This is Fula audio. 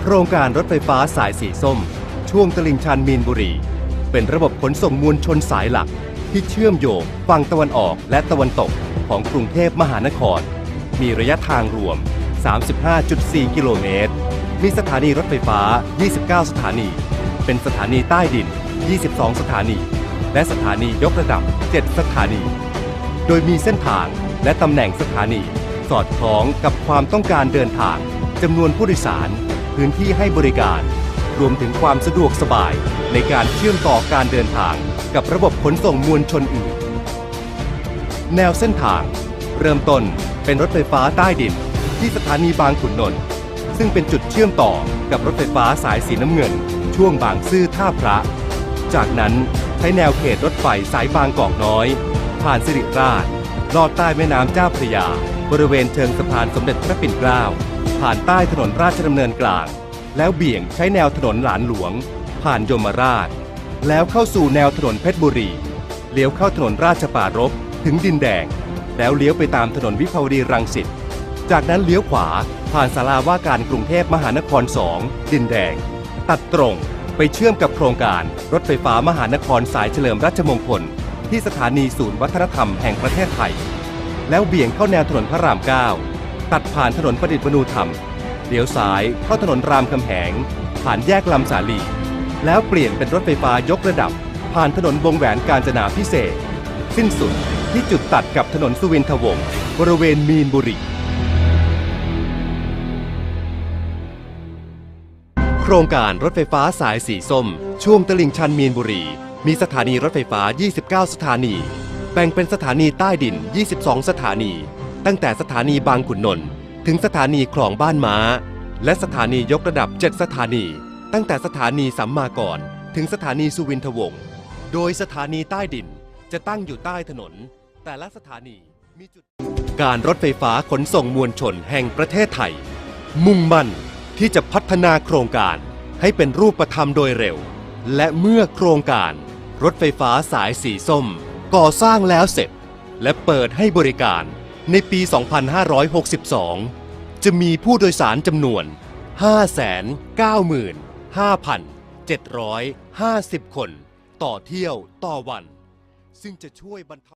โครงการรถไฟฟ้าสายสีส้มช่วงตลิ่งชันมีนบุรีเป็นระบบขนส่งมวลชนสายหลักที่เชื่อมโยงฝั่งตะวันออกและตะวันตกของกรุงเทพมหานครมีระยะทางรวม 35.4 กิโลเมตรมีสถานีรถไฟฟ้า 29 สถานีเป็นสถานีใต้ดิน 22 สถานีและสถานียกระดับ 7 สถานีโดยมีเส้นทางและตำแหน่งสถานีสอดคล้องกับความต้องการเดินทางจำนวนผู้โดยสารพื้นที่ให้บริการรวมถึงความสะดวกสบายในการเชื่อมต่อการเดินทางกับระบบขนส่งมวลชนอื่นแนวเส้นทางเริ่มต้นเป็นรถไฟฟ้าใต้ดินที่สถานีบางขุนนนท์ซึ่งเป็นจุดเชื่อมต่อกับรถไฟฟ้าสายสีน้ำเงินช่วงบางซื่อท่าพระจากนั้นใช้แนวเขตรถไฟสายบางกอกน้อยผ่านสิริราชลอดใต้แม่น้ำเจ้าพระยาบริเวณเชิงสะพานสมเด็จพระปิ่นเกล้าผ่านใต้ถนนราชดำเนินกลางแล้วเบี่ยงใช้แนวถนนหลานหลวงผ่านยมราชแล้วเข้าสู่แนวถนนเพชรบุรีเลี้ยวเข้าถนนราชปรารภถึงดินแดงแล้วเลี้ยวไปตามถนนวิภาวดีรังสิตจากนั้นเลี้ยวขวาผ่านศาลาว่าการกรุงเทพมหานคร 2 ดินแดงตัดตรงไปเชื่อมกับโครงการรถไฟฟ้ามหานครสายเฉลิมราชมงคลที่สถานีศูนย์วัฒนธรรมแห่งประเทศไทยแล้วเบี่ยงเข้าแนวถนนพระราม 9 ตัดผ่านถนนประดิษฐ์มนูธรรมเลี้ยวซ้ายเข้าถนนรามคำแหงผ่านแยกลำสาลีแล้วเปลี่ยนเป็นรถไฟฟ้ายกระดับผ่านถนนวงแหวนกาญจนาภิเษกสิ้นสุดที่จุดตัดกับถนนสุวินทวงศ์บริเวณมีนบุรีโครงการรถไฟฟ้าสายสีส้มช่วงตลิ่งชันมีนบุรีมีสถานีรถไฟฟ้า 29 สถานีแบ่งเป็นสถานีใต้ดิน 22 สถานีตั้งแต่สถานีบางขุนนนท์ถึงสถานีคลองบ้านม้าและสถานียกระดับ 7 สถานีตั้งแต่สถานีสัมมากรถึงสถานีสุวินทวงศ์โดยสถานีใต้ดินจะตั้งอยู่ใต้ถนนแต่ละสถานีมีจุดการรถไฟฟ้าขนส่งมวลชนแห่งประเทศไทยมุ่งมั่นที่จะพัฒนาโครงการให้เป็นรูปธรรมโดยเร็วและเมื่อโครงการรถไฟฟ้าสายสีส้มก่อสร้างแล้วเสร็จและเปิดให้บริการในปี 2562 จะมีผู้โดยสารจำนวน 595,750 คนต่อเที่ยวต่อวันซึ่งจะช่วยบรรเทา